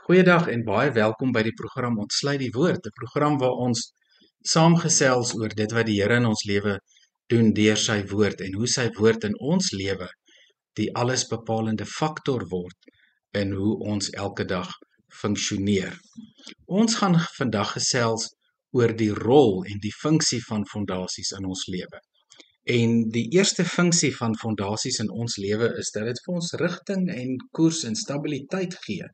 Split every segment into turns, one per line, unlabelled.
Goeiedag en baie welkom by die program Ontsluit die Woord, 'n program waar ons saamgesels oor dit wat die Here in ons lewe doen deur sy woord en hoe sy woord in ons lewe die allesbepalende faktor word in hoe ons elke dag funksioneer. Ons gaan vandag gesels oor die rol en die funksie van fondasies in ons lewe. En die eerste funksie van fondasies in ons lewe is dat dit vir ons rigting en koers en stabiliteit gee.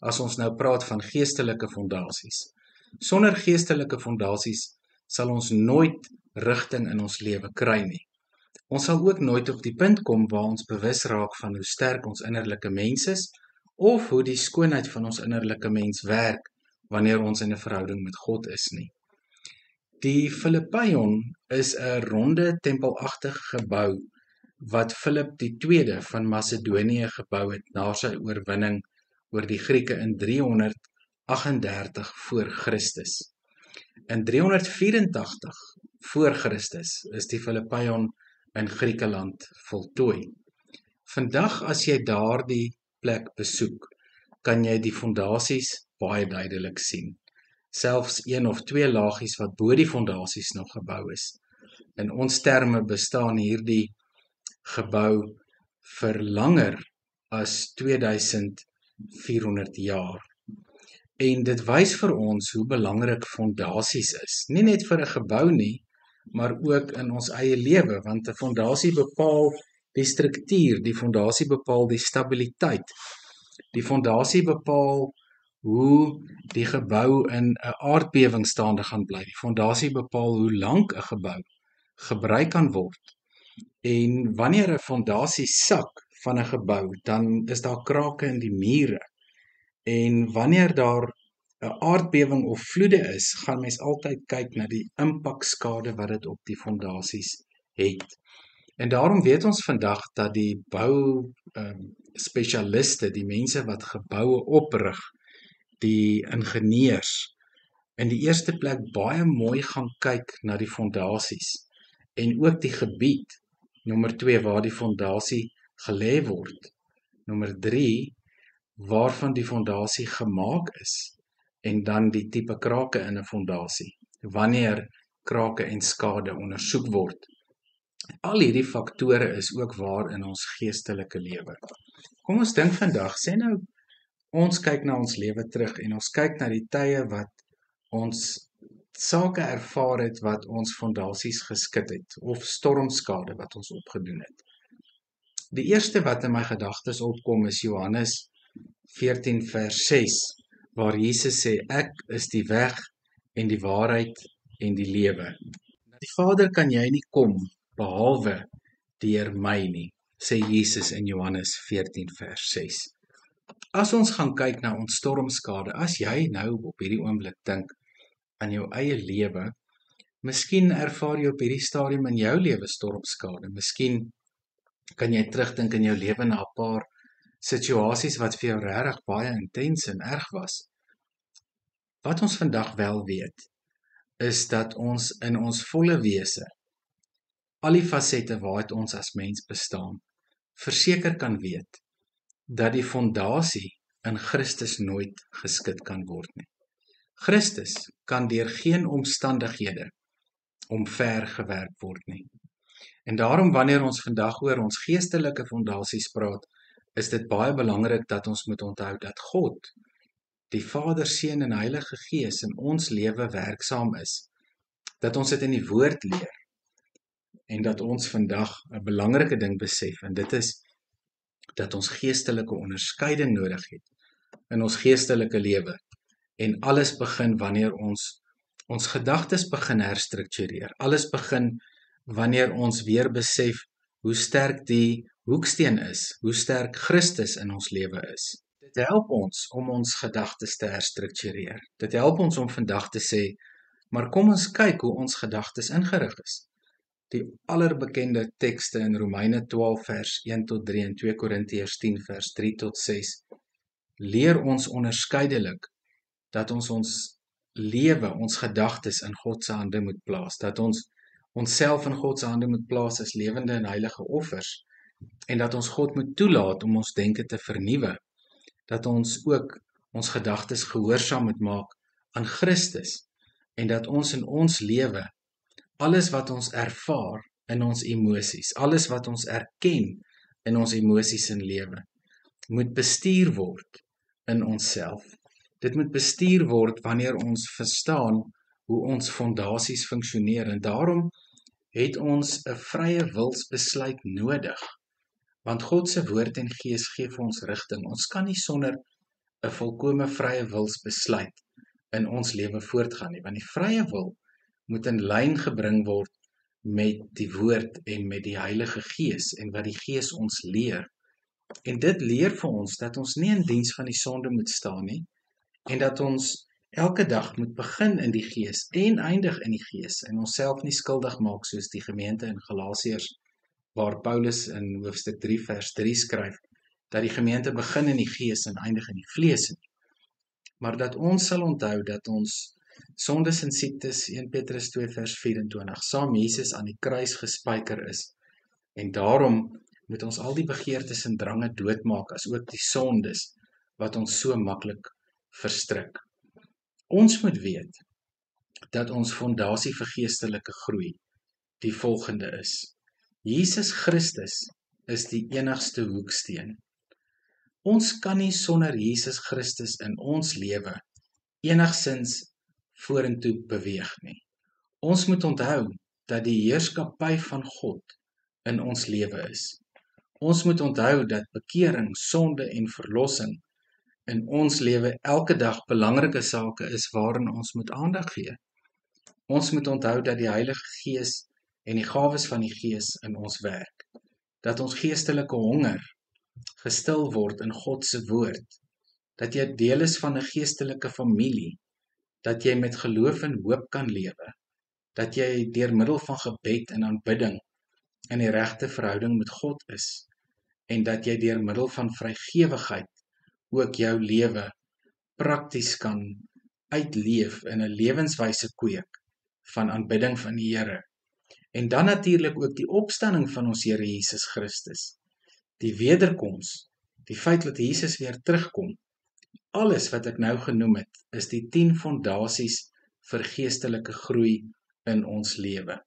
As ons nou praat van geestelike fondasies. Sonder geestelike fondasies sal ons nooit rigting in ons lewe kry nie. Ons sal ook nooit op die punt kom waar ons bewus raak van hoe sterk ons innerlike mens is, of hoe die skoonheid van ons innerlike mens werk wanneer ons in 'n verhouding met God is nie. Die Filippeion is 'n ronde tempelagtige gebou wat Filip die tweede van Macedonië gebou het na sy oorwinning oor die Grieke in 338 voor Christus. In 384 voor Christus is die Filippeion in Griekeland voltooi. Vandag as jy daardie plek besoek, kan jy die fondasies baie duidelik sien. Selfs een of twee laagies wat bo die fondasies nog gebou is. In ons terme bestaan hierdie gebou vir langer as 2400 jaar. En dit wys vir ons hoe belangrik fondasies is. Nie net vir 'n gebou nie, maar ook in ons eie lewe, want 'n fondasie bepaal die struktuur, die fondasie bepaal die stabiliteit. Die fondasie bepaal hoe die gebou in 'n aardbewing staande gaan bly. Die fondasie bepaal hoe lank 'n gebou gebruik kan word. En wanneer 'n fondasie sak van 'n gebou, dan is daar krake in die mure. En wanneer daar 'n aardbewing of vloede is, gaan mens altyd kyk na die impakskade wat dit op die fondasies het. En daarom weet ons vandag dat die bou spesialiste, die mense wat geboue oprig, die ingenieurs, in die eerste plek baie mooi gaan kyk na die fondasies en ook die gebied, nommer 2 waar die fondasie gelê word, nommer 3 waarvan die fondasie gemaak is, en dan die tipe krake in 'n fondasie, wanneer krake en skade ondersoek word. Al hierdie faktore is ook waar in ons geestelike lewe. Kom ons dink vandag, sê nou, ons kyk na ons lewe terug en ons kyk na die tye wat ons sake ervaar het wat ons fondasies geskit het, of stormskade wat ons opgedoen het. Die eerste wat in my gedagtes opkom is Johannes 14 vers 6, waar Jesus sê, ek is die weg en die waarheid en die lewe. Die Vader kan jy nie kom, behalwe deur my nie, sê Jesus in Johannes 14 vers 6. As ons gaan kyk na ons stormskade, as jy nou op hierdie oomblik dink aan jou eie lewe, miskien ervaar jy op hierdie stadium in jou lewe stormskade, miskien kan jy terugdink in jou lewe na 'n paar situasies wat vir jou regtig baie intens en erg was. Wat ons vandag wel weet, is dat ons in ons volle wese, al die fasette waaruit ons as mens bestaan, verseker kan weet, dat die fondasie in Christus nooit geskit kan word nie. Christus kan deur geen omstandighede omvergewerp word nie. En daarom wanneer ons vandag oor ons geestelike fondasies praat, is dit baie belangrik dat ons moet onthou dat God, die Vader, Seun en Heilige Gees in ons lewe werksaam is, dat ons dit in die woord leer, en dat ons vandag 'n belangrike ding besef, en dit is dat ons geestelike onderskeiding nodig het in ons geestelike lewe, en alles begin wanneer ons gedagtes begin herstruktureer, alles begin wanneer ons weer besef hoe sterk die hoeksteen is, hoe sterk Christus in ons lewe is. Dit help ons om ons gedagtes te herstruktureer. Dit help ons om vandag te sê, maar kom ons kyk hoe ons gedagtes ingerig is. Die allerbekende tekste in Romeine 12 vers 1 tot 3 en 2 Korintiërs 10 vers 3 tot 6 leer ons onderskeidelik dat ons lewe, ons gedagtes in God se hande moet plaas, dat ons onsself in God se hande moet plaas as lewende en heilige offers, en dat ons God moet toelaat om ons denke te vernuwe, dat ons ook ons gedagtes gehoorsaam moet maak aan Christus en dat ons in ons lewe, alles wat ons ervaar in ons emosies, alles wat ons erken in ons emosies en lewe, moet bestuur word in onsself. Dit moet bestuur word wanneer ons verstaan hoe ons fondasies funksioneer en daarom het ons 'n vrye wilsbesluit nodig. Want God se woord en gees gee vir ons rigting. Ons kan nie sonder 'n volkome vrye wilsbesluit in ons lewe voortgaan nie, want die vrye wil moet in lyn gebring word met die woord en met die Heilige Gees en wat die Gees ons leer. En dit leer vir ons dat ons nie in diens van die sonde moet staan nie en dat ons elke dag moet begin in die Gees en eindig in die Gees en onsself nie skuldig maak soos die gemeente in Galasiërs waar Paulus in hoofstuk 3 vers 3 skryf dat die gemeente begin in die Gees en eindig in die vlees nie. Maar dat ons sal onthou dat ons sondes en siektes 1 Petrus 2 vers 24 saam Jesus aan die kruis gespijker is en daarom moet ons al die begeertes en drange doodmaak as ook die sondes wat ons so maklik verstrik. Ons moet weet dat ons fondasie vir geestelike groei die volgende is. Jesus Christus is die enigste hoeksteen. Ons kan nie sonder Jesus Christus in ons lewe enigsins vorentoe beweeg nie. Ons moet onthou dat die heerskappy van God in ons lewe is. Ons moet onthou dat bekering, sonde en verlossing in ons lewe elke dag belangrike sake is waarin ons moet aandag gee. Ons moet onthou dat die Heilige Gees en die gawes van die Gees in ons werk. Dat ons geestelike honger gestil word in God se woord. Dat jy deel is van 'n geestelike familie. Dat jy met geloof en hoop kan lewe. Dat jy deur middel van gebed en aanbidding in die regte verhouding met God is. En dat jy deur middel van vrygewigheid ook jou lewe prakties kan uitleef in 'n lewenswyse kweek van aanbidding van die Here. En dan natuurlik ook die opstanding van ons Here Jesus Christus. Die wederkoms, die feit dat Jesus weer terugkom. Alles wat ek nou genoem het, is die 10 fondasies vir geestelike groei in ons lewe.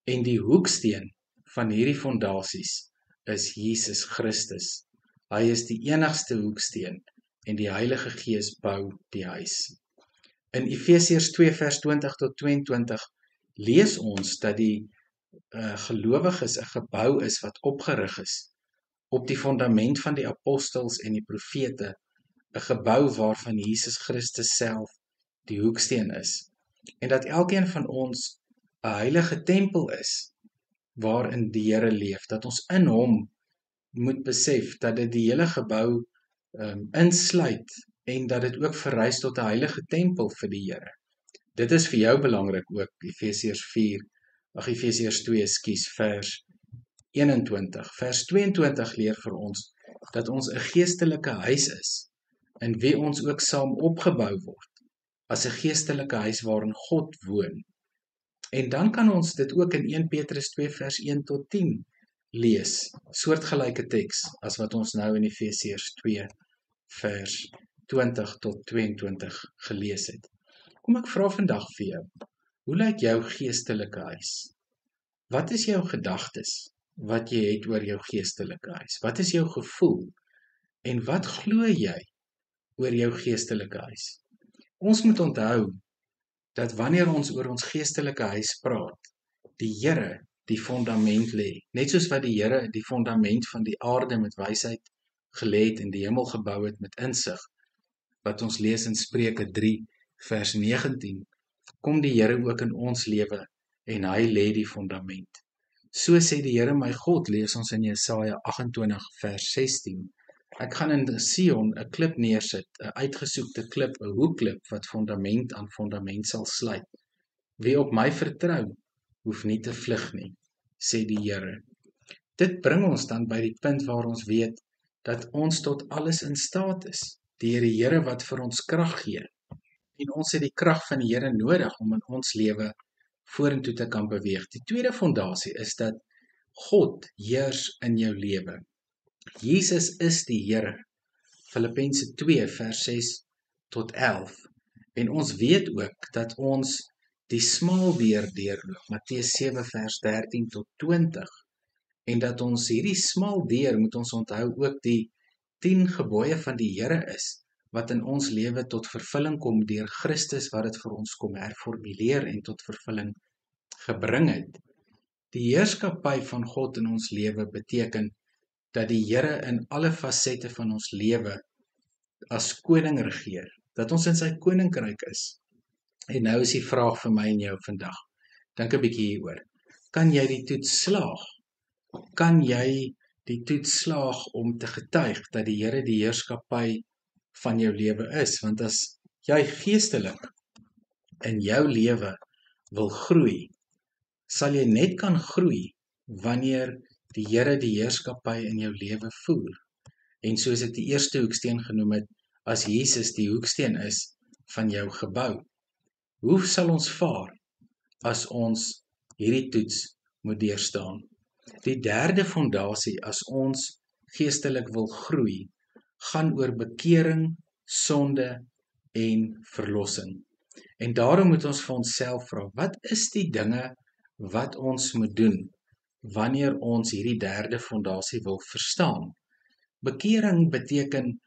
En die hoeksteen van hierdie fondasies is Jesus Christus. Hy is die enigste hoeksteen en die Heilige Gees bou die huis. In Efesiërs 2 vers 20 tot 22 lees ons dat die gelowiges 'n gebou is wat opgerig is op die fondament van die apostels en die profete, 'n gebou waarvan Jesus Christus self die hoeksteen is. En dat elkeen van ons 'n heilige tempel is waarin die Here leef, dat ons in hom moet besef dat dit die hele gebou insluit en dat dit ook verrys tot 'n heilige tempel vir die Here. Dit is vir jou belangrik ook, Efesiërs 2, vers 21. Vers 22 leer vir ons dat ons 'n geestelike huis is, in wie ons ook saam opgebou word, as 'n geestelike huis waarin God woon. En dan kan ons dit ook in 1 Petrus 2 vers 1 tot 10 lees, soortgelyke teks as wat ons nou in Efesiërs 2 vers 20 tot 22 gelees het. Kom ek vra vandag vir jou, hoe lyk jou geestelike huis? Wat is jou gedagtes wat jy het oor jou geestelike huis? Wat is jou gevoel? En wat glo jy oor jou geestelike huis? Ons moet onthou dat wanneer ons oor ons geestelike huis praat, die Here die fondament lê. Net soos wat die Here die fondament van die aarde met wysheid gelê het en die hemel gebou het met insig, wat ons lees in Spreuke 3 vers 19, kom die Here ook in ons lewe en hy lê die fondament. So sê die Here my God, lees ons in Jesaja 28 vers 16. Ek gaan in Sion 'n klip neersit, 'n uitgesoekte klip, 'n hoekklip wat fondament aan fondament sal sluit. Wie op my vertrou, hoef nie te vlug nie, sê die Here. Dit bring ons dan by die punt waar ons weet dat ons tot alles in staat is, deur die Here wat vir ons krag gee. En ons het die krag van die Here nodig om in ons lewe vorentoe te kan beweeg. Die tweede fondasie is dat God heers in jou lewe. Jesus is die Here. Filippense 2 vers 6 tot 11. En ons weet ook dat ons die smal deur deurloop, Matteus 7 vers 13 tot 20. En dat ons hierdie smal deur, moet ons onthou, ook die 10 gebooie van die Here is, wat in ons lewe tot vervulling kom deur Christus, wat dit vir ons kom herformuleer en tot vervulling gebring het. Die heerskappy van God in ons lewe beteken dat die Here in alle fasette van ons lewe as koning regeer, dat ons in sy koninkryk is. En nou is die vraag vir my en jou vandag, dink 'n bietjie hieroor, kan jy die toets slaag? Kan jy die toets slaag om te getuig dat die Here die heerskappy van jou lewe is? Want as jy geestelik in jou lewe wil groei, sal jy net kan groei wanneer die Here die heerskappy in jou lewe voer. En soos ek die eerste hoeksteen genoem het, as Jesus die hoeksteen is van jou gebou, hoe sal ons vaar as ons hierdie toets moet deurstaan? Die derde fondasie, as ons geestelik wil groei, gaan oor bekering, sonde en verlossing. En daarom moet ons vir onsself vra, wat is die dinge wat ons moet doen wanneer ons hierdie derde fondasie wil verstaan? Bekering beteken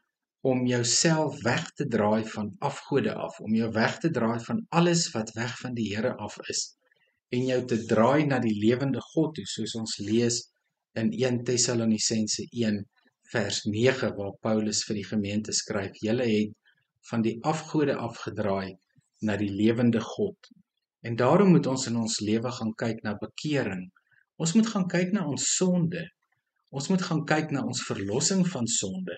om jouself weg te draai van afgode af, om jou weg te draai van alles wat weg van die Here af is, en jou te draai na die lewende God toe, soos ons lees in 1 Tessalonisense 1 vers 9, waar Paulus vir die gemeente skryf, julle het van die afgode afgedraai na die lewende God. En daarom moet ons in ons lewe gaan kyk na bekering. Ons moet gaan kyk na ons sonde. Ons moet gaan kyk na ons verlossing van sonde.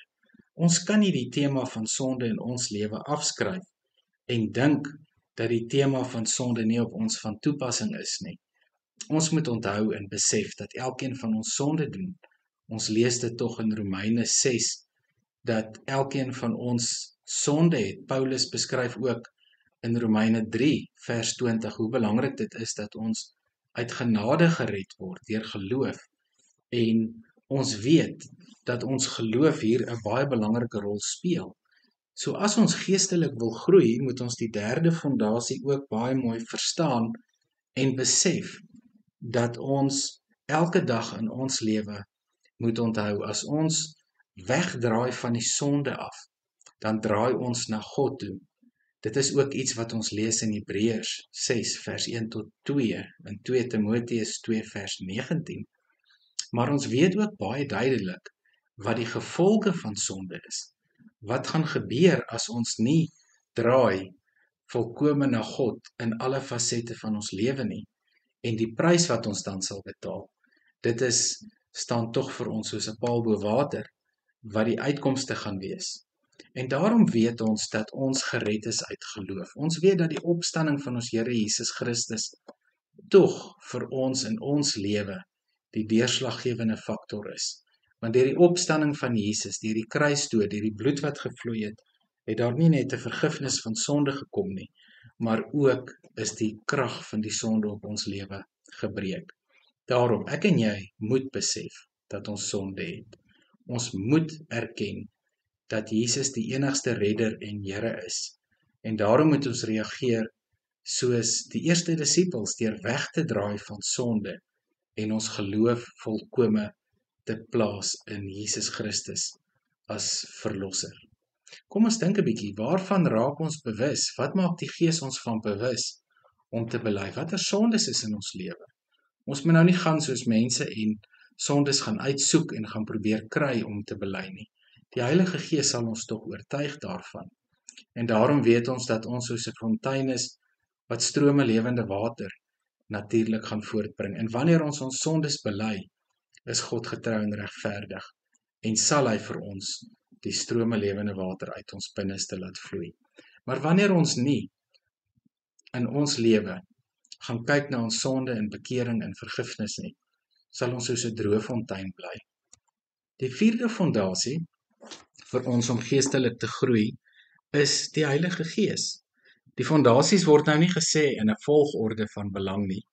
Ons kan nie die tema van sonde in ons lewe afskryf en dink dat die tema van sonde nie op ons van toepassing is nie. Ons moet onthou en besef dat elkeen van ons sonde doen. Ons lees dit tog in Romeine 6, dat elkeen van ons sonde het. Paulus beskryf ook in Romeine 3 vers 20 hoe belangrik dit is dat ons uit genade gered word deur geloof. En ons weet dat ons geloof hier 'n baie belangrike rol speel. So as ons geestelik wil groei, moet ons die derde fondasie ook baie mooi verstaan en besef dat ons elke dag in ons lewe moet onthou, as ons wegdraai van die sonde af, dan draai ons na God toe. Dit is ook iets wat ons lees in Hebreërs 6 vers 1 tot 2 en 2 Timoteus 2 vers 19. Maar ons weet ook baie duidelik wat die gevolge van sonde is. Wat gaan gebeur as ons nie draai volkome na God in alle fasette van ons lewe nie, en die prys wat ons dan sal betaal. Dit staan tog vir ons soos 'n paal bo water, wat die uitkomste gaan wees. En daarom weet ons dat ons gered is uit geloof. Ons weet dat die opstanding van ons Here Jesus Christus tog vir ons in ons lewe die deurslaggewende faktor is. Want deur die opstanding van Jesus, deur die kruisdood, deur die bloed wat gevloei het daar nie net 'n vergifnis van sonde gekom nie, maar ook is die krag van die sonde op ons lewe gebreek. Daarom, ek en jy moet besef dat ons sonde het. Ons moet erken dat Jesus die enigste redder en Here is. En daarom moet ons reageer soos die eerste disippels, deur weg te draai van sonde en ons geloof volkome te plaas in Jesus Christus as verlosser. Kom ons dink 'n bietjie, waarvan raak ons bewus? Wat maak die Gees ons van bewus om te bely? Watter sondes is in ons lewe? Ons moet nou nie gaan soos mense en sondes gaan uitsoek en gaan probeer kry om te bely nie. Die Heilige Gees sal ons tog oortuig daarvan. En daarom weet ons dat ons soos 'n fontein is wat strome lewende water natuurlik gaan voortbring. En wanneer ons sondes bely, is God getrou en regverdig en sal hy vir ons die strome lewende water uit ons binneste laat vloei. Maar wanneer ons nie in ons lewe gaan kyk na ons sonde en bekering en vergifnis nie, sal ons soos 'n droë fontein bly. Die vierde fondasie vir ons om geestelik te groei is die Heilige Gees. Die fondasies word nou nie gesê in 'n volgorde van belang nie.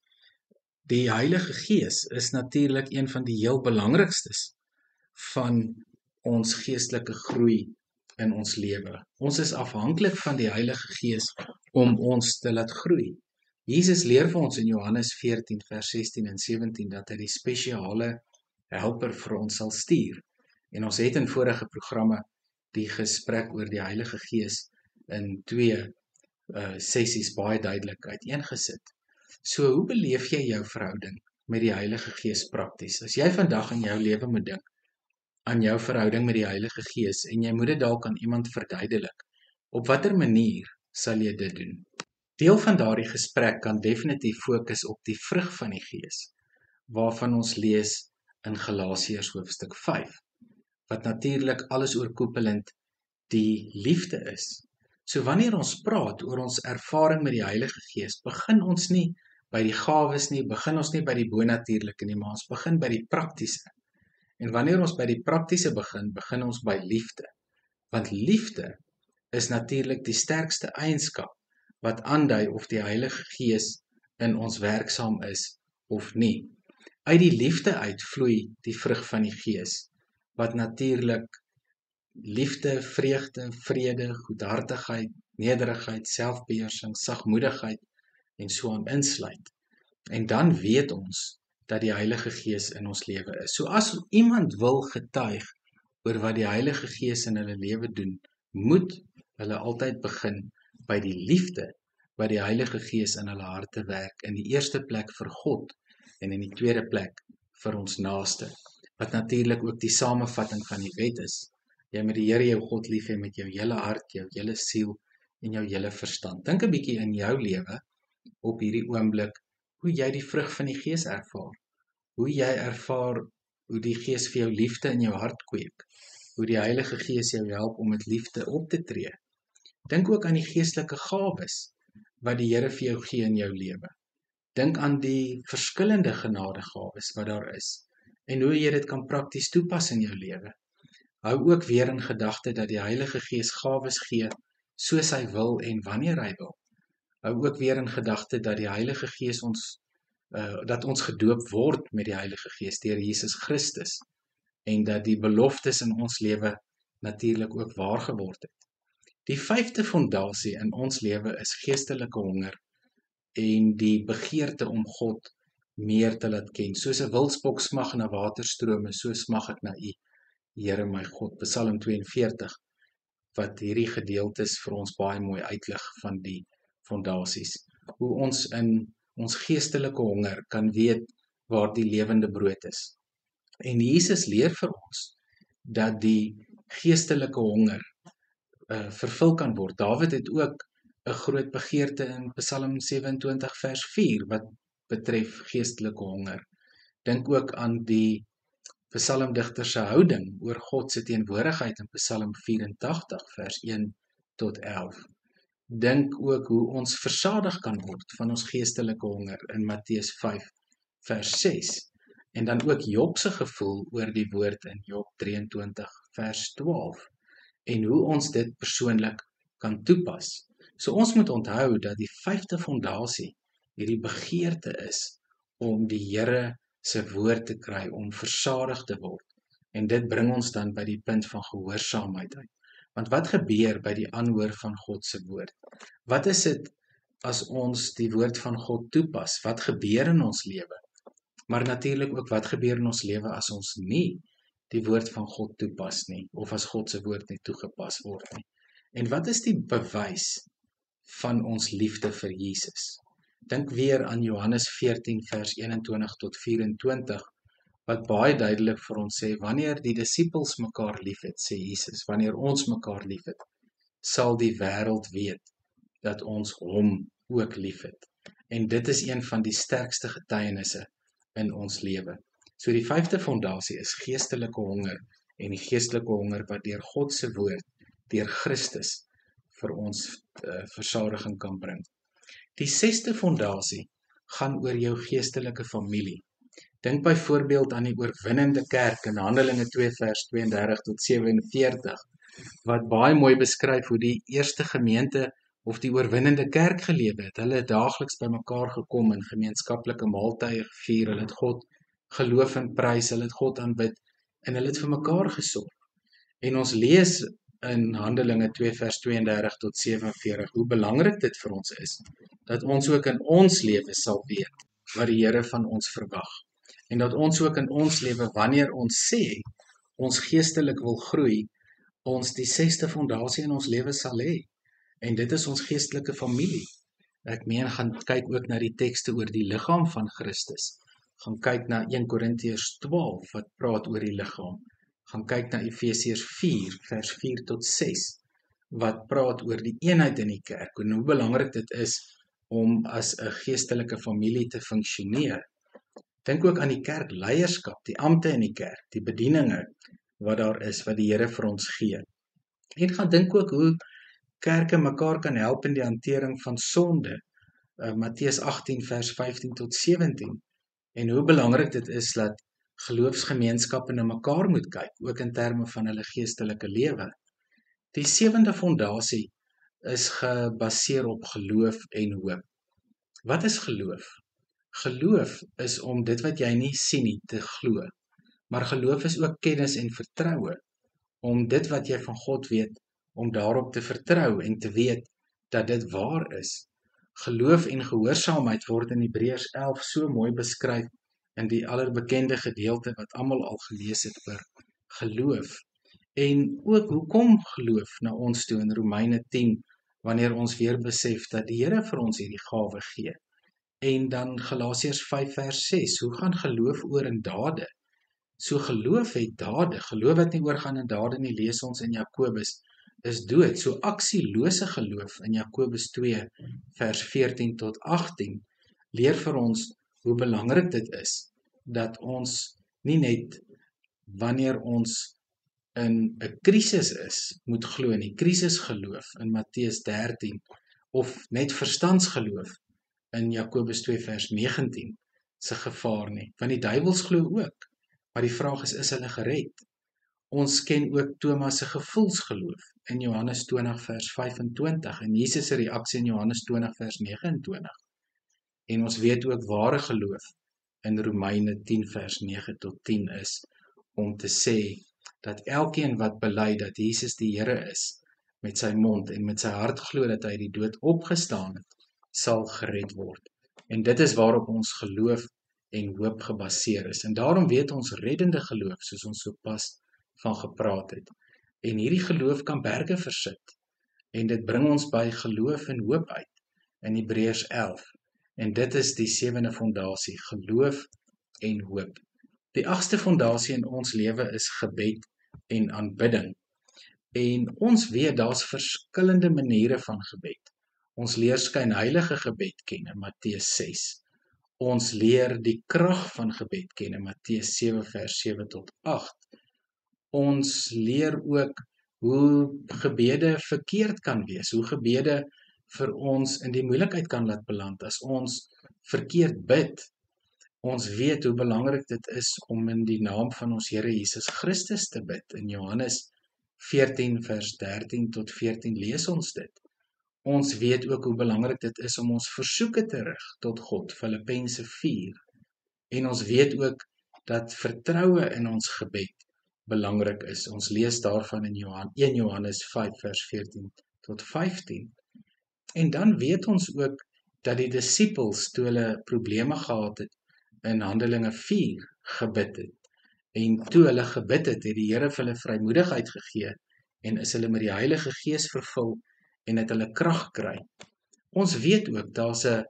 Die Heilige Gees is natuurlik een van die heel belangrikstes van ons geestelike groei in ons lewe. Ons is afhanklik van die Heilige Gees om ons te laat groei. Jesus leer vir ons in Johannes 14 vers 16 en 17 dat hy die spesiale helper vir ons sal stuur. En ons het in vorige programme die gesprek oor die Heilige Gees in 2 sessies baie duidelik uiteengesit. So hoe beleef jy jou verhouding met die Heilige Gees prakties? As jy vandag in jou lewe moet dink aan jou verhouding met die Heilige Gees en jy moet dit dalk aan iemand verduidelik, op watter manier sal jy dit doen? Deel van daardie gesprek kan definitief fokus op die vrug van die Gees, waarvan ons lees in Galasiërs hoofstuk 5, wat natuurlik alles oorkoepelend die liefde is. So wanneer ons praat oor ons ervaring met die Heilige Gees, begin ons nie by die gawes nie, begin ons nie by die bonatuurlike nie, maar ons begin by die praktiese. En wanneer ons by die praktiese begin, begin ons by liefde. Want liefde is natuurlik die sterkste eienskap wat aandui of die Heilige Gees in ons werksaam is of nie. Uit die liefde uit vloei die vrug van die Gees, wat natuurlik liefde, vreugde, vrede, goedhartigheid, nederigheid, selfbeheersing, sagmoedigheid en so aan insluit. En dan weet ons dat die Heilige Gees in ons lewe is. So as iemand wil getuig oor wat die Heilige Gees in hulle lewe doen, moet hulle altyd begin by die liefde wat die Heilige Gees in hulle harte werk, in die eerste plek vir God en in die tweede plek vir ons naaste, wat natuurlik ook die samevatting van die wet is. Jy moet die Here jou God lief hê met jou hele hart, jou hele siel en jou hele verstand. Dink 'n bietjie in jou lewe op hierdie oomblik hoe jy die vrug van die Gees ervaar. Hoe jy ervaar hoe die Gees vir jou liefde in jou hart kweek. Hoe die Heilige Gees jou help om met liefde op te tree. Dink ook aan die geestelike gawes wat die Here vir jou gee in jou lewe. Dink aan die verskillende genadegawes wat daar is en hoe jy dit kan prakties toepas in jou lewe. Hou ook weer in gedagte dat die Heilige Gees gawes gee soos hy wil en wanneer hy wil. Hou ook weer in gedagte dat die Heilige Gees dat ons gedoop word met die Heilige Gees deur Jesus Christus en dat die beloftes in ons lewe natuurlik ook waar geword het. Die 5de fondasie in ons lewe is geestelike honger en die begeerte om God meer te laat ken. Soos 'n wildsbok smag na waterstrome, so smag ek na U, Here my God. Psalm 42, wat hierdie gedeeltes vir ons baie mooi uitlig van die fondasies. Hoe ons in ons geestelike honger kan weet waar die lewende brood is. En Jesus leer vir ons dat die geestelike honger vervul kan word. Dawid het ook 'n groot begeerte in Psalm 27 vers 4 wat betref geestelike honger. Dink ook aan die psalmdigter se houding oor God se teenwoordigheid in Psalm 84 vers 1 tot 11. Dink ook hoe ons versadig kan word van ons geestelike honger in Matteus 5 vers 6. En dan ook Job se gevoel oor die woord in Job 23 vers 12. En hoe ons dit persoonlik kan toepas. So ons moet onthou dat die 5de fondasie hierdie begeerte is om die Here se woord te kry, om versadig te word. En dit bring ons dan by die punt van gehoorsaamheid uit. Want wat gebeur by die aanhoor van God se woord? Wat is dit as ons die woord van God toepas? Wat gebeur in ons lewe? Maar natuurlik ook wat gebeur in ons lewe as ons nie die woord van God toepas nie, of as God se woord nie toegepas word nie. En wat is die bewys van ons liefde vir Jesus? Dink weer aan Johannes 14 vers 21 tot 24, wat baie duidelik vir ons sê, wanneer die disippels mekaar liefhet, sê Jesus, wanneer ons mekaar liefhet, sal die wêreld weet dat ons hom ook liefhet. En dit is een van die sterkste getuienisse in ons lewe. So die 5de fondasie is geestelike honger, en die geestelike honger wat deur God se woord, deur Christus, vir ons versadiging kan bring. Die 6de fondasie gaan oor jou geestelike familie. Dink byvoorbeeld aan die oorwinnende kerk in Handelinge 2 vers 32 tot 47, wat baie mooi beskryf hoe die eerste gemeente of die oorwinnende kerk gelewe het. Hulle het daagliks by mekaar gekom in gemeenskaplike maaltye gevier, hulle het God geloof en prys, hulle het God aanbid en hulle het vir mekaar gesorg. En ons lees in Handelinge 2 vers 32 tot 47, hoe belangrik dit vir ons is, dat ons ook in ons lewe sal weet wat die Here van ons verwag. En dat ons ook in ons lewe, wanneer ons sê, ons geestelik wil groei, ons die 6ste fondasie in ons lewe sal hê. En dit is ons geestelike familie. Ek meen, gaan kyk ook na die tekste oor die liggaam van Christus. Gaan kyk na 1 Korintiërs 12 wat praat oor die liggaam. Gaan kyk na Efesiërs 4 vers 4 tot 6 wat praat oor die eenheid in die kerk en hoe belangrik dit is om as 'n geestelike familie te funksioneer. Dink ook aan die kerkleierskap, die ampte in die kerk, die bedieninge wat daar is, wat die Here vir ons gee. En gaan dink ook hoe kerke mekaar kan help in die hantering van sonde. Matteus 18 vers 15 tot 17. En hoe belangrik dit is dat geloofsgemeenskappe na mekaar moet kyk, ook in terme van hulle geestelike lewe. Die 7de fondasie is gebaseer op geloof en hoop. Wat is geloof? Geloof is om dit wat jy nie sien nie te glo. Maar geloof is ook kennis en vertroue. Om dit wat jy van God weet, om daarop te vertrou en te weet dat dit waar is. Geloof en gehoorsaamheid word in Hebreërs 11 so mooi beskryf in die allerbekende gedeelte wat almal al gelees het oor geloof. En ook hoekom geloof na ons toe in Romeine 10, wanneer ons weer besef dat die Here vir ons hierdie gawe gee. En dan Galasiërs 5 vers 6, hoe gaan geloof oor in dade? So geloof het dade, geloof wat nie oorgaan in dade nie, lees ons in Jakobus, is dood. So aksielose geloof in Jakobus 2 vers 14 tot 18 leer vir ons hoe belangrik dit is dat ons nie net wanneer ons in 'n krisis is, moet glo nie, krisisgeloof in Matteus 13 of net verstandsgeloof in Jakobus 2 vers 19 se gevaar nie, want die duiwels glo ook, maar die vraag is hulle gered? Ons ken ook Thomas se gevoelsgeloof in Johannes 20 vers 25 en Jesus se reaksie in Johannes 20 vers 29. En ons weet ook ware geloof in Romeine 10 vers 9 tot 10 is om te sê dat elkeen wat bely dat Jesus die Here is met sy mond en met sy hart glo dat hy die dood opgestaan het, sal gered word. En dit is waarop ons geloof en hoop gebaseer is. En daarom weet ons reddende geloof, soos ons sopas van gepraat het. En hierdie geloof kan berge versit. En dit bring ons by geloof en hoop uit in Hebreërs 11. En dit is die 7de fondasie, geloof en hoop. Die 8ste fondasie in ons lewe is gebed en aanbidding. En ons weet daar's verskillende maniere van gebed. Ons leer skynheilige gebed ken in Matteus 6. Ons leer die krag van gebed ken in Matteus 7 vers 7 tot 8. Ons leer ook hoe gebede verkeerd kan wees, hoe gebede vir ons in die moeilikheid kan laat beland as ons verkeerd bid. Ons weet hoe belangrik dit is om in die naam van ons Here Jesus Christus te bid. In Johannes 14 vers 13 tot 14 lees ons dit. Ons weet ook hoe belangrik dit is om ons versoeke te rig tot God, Filippense 4. En ons weet ook dat vertroue in ons gebed belangrik is. Ons lees daarvan in 1 Johannes 5 vers 14 tot 15. En dan weet ons ook dat die disippels, toe hulle probleme gehad het, in Handelinge 4 gebid het. En toe hulle gebid het, het die Here vir hulle vrymoedigheid gegee en is hulle met die Heilige Gees vervul en het hulle krag kry. Ons weet ook, daar's 'n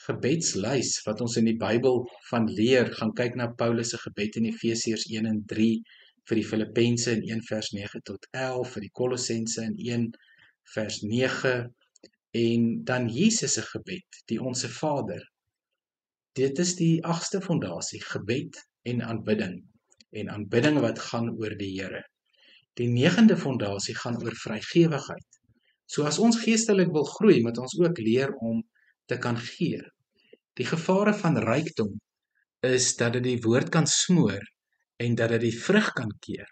gebedslys wat ons in die Bybel van leer, gaan kyk na Paulus se gebed in Efesiërs 1 en 3, vir die Filippense in 1 vers 9 tot 11, vir die Kolossense in 1 vers 9, en dan Jesus se gebed, die Onse Vader. Dit is die 8ste fondasie, gebed en aanbidding wat gaan oor die Here. Die 9de fondasie gaan oor vrygewigheid. So as ons geestelik wil groei, moet ons ook leer om te kan gee. Die gevare van rykdom is dat dit die woord kan smoor en dat dit die vrug kan keer.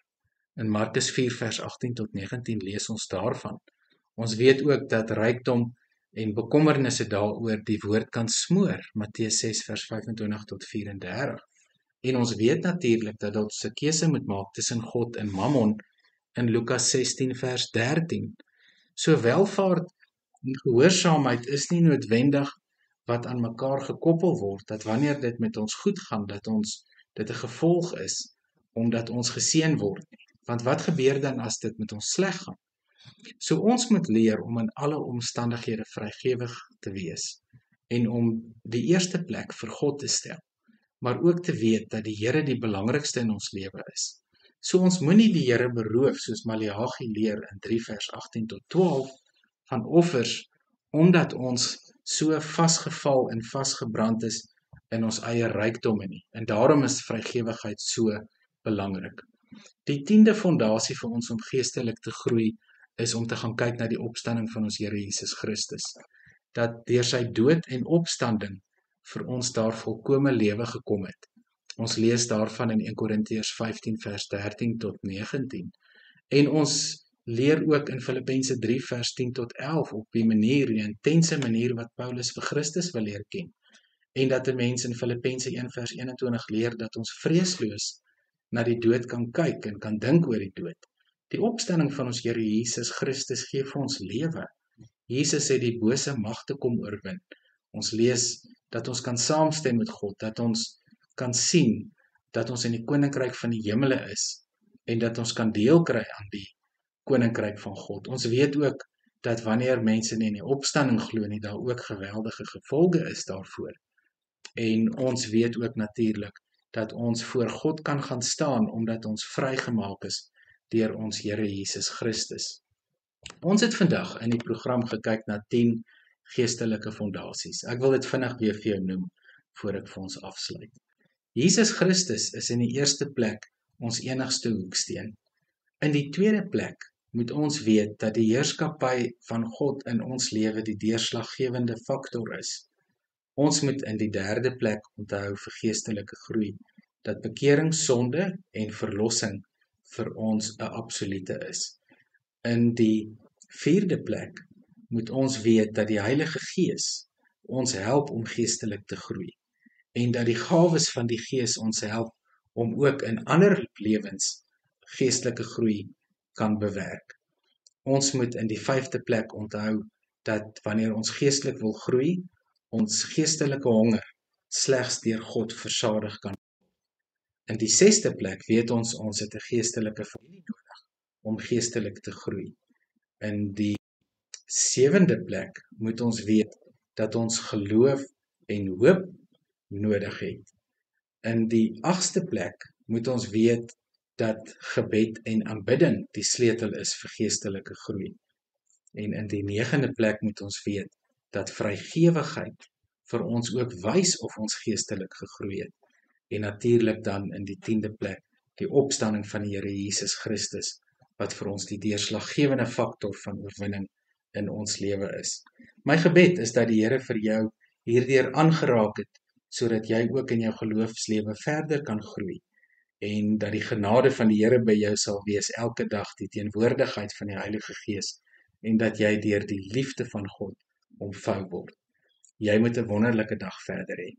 In Markus 4 vers 18 tot 19 lees ons daarvan. Ons weet ook dat rykdom en bekommernisse daaroor die woord kan smoor, Matteus 6 vers 25 tot 34. En ons weet natuurlik dat ons 'n keuse moet maak tussen God en Mammon in Lukas 16 vers 13. So welvaart en gehoorsaamheid is nie noodwendig wat aan mekaar gekoppel word, dat wanneer dit met ons goed gaan, dat dit 'n gevolg is, omdat ons geseën word nie. Want wat gebeur dan as dit met ons sleg gaan? So ons moet leer om in alle omstandighede vrygewig te wees en om die eerste plek vir God te stel, maar ook te weet dat die Here die belangrikste in ons lewe is. So ons moenie die Here beroof, soos Maleagi leer in 3 vers 18 tot 12, van offers, omdat ons so vasgeval en vasgebrand is in ons eie rykdomme nie. En daarom is vrygewigheid so belangrik. Die 10de fondasie vir ons om geestelik te groei, is om te gaan kyk na die opstanding van ons Here Jesus Christus. Dat deur sy dood en opstanding vir ons daar volkome lewe gekom het. Ons lees daarvan in 1 Korintiërs 15 vers 13 tot 19. En ons leer ook in Filippense 3 vers 10 tot 11 op die manier, die intense manier wat Paulus vir Christus wil leer ken. En dat 'n mens in Filippense 1 vers 21 leer dat ons vreesloos na die dood kan kyk en kan dink oor die dood. Die opstanding van ons Here Jesus Christus gee vir ons lewe. Jesus het die bose magte kom oorwin. Ons lees dat ons kan saamstem met God, dat ons kan sien dat ons in die koninkryk van die hemele is en dat ons kan deel kry aan die koninkryk van God. Ons weet ook dat wanneer mense nie in die opstanding glo nie, daar ook geweldige gevolge is daarvoor. En ons weet ook natuurlik dat ons voor God kan gaan staan omdat ons vrygemaak is deur ons Here Jesus Christus. Ons het vandag in die program gekyk na 10 geestelike fondasies. Ek wil dit vinnig weer vir jou noem voor ek vir ons afsluit. Jesus Christus is in die eerste plek ons enigste hoeksteen. In die tweede plek moet ons weet dat die heerskappy van God in ons lewe die deurslaggewende faktor is. Ons moet in die derde plek onthou vir geestelike groei, dat bekering, sonde en verlossing vir ons 'n absolute is. In die vierde plek moet ons weet dat die Heilige Gees ons help om geestelik te groei en dat die gawes van die Gees ons help om ook in ander lewens geestelike groei kan bewerk. Ons moet in die vyfde plek onthou dat wanneer ons geestelik wil groei, ons geestelike honger slegs deur God versadig kan. In die sesde plek weet ons het 'n geestelike familie nodig om geestelik te groei. In die sewende plek moet ons weet dat ons geloof en hoop nodig het. In die agste plek moet ons weet dat gebed en aanbidding die sleutel is vir geestelike groei. En in die negende plek moet ons weet dat vrygewigheid vir ons ook wys of ons geestelik gegroei het. En natuurlik dan in die 10de plek die opstanding van die Here Jesus Christus, wat vir ons die deurslaggewende faktor van oorwinning in ons lewe is. My gebed is dat die Here vir jou hierdeur aangeraak het, sodat jy ook in jou geloofslewe verder kan groei, en dat die genade van die Here by jou sal wees elke dag, die teenwoordigheid van die Heilige Gees, en dat jy deur die liefde van God omvou word. Jy moet 'n wonderlike dag verder hê.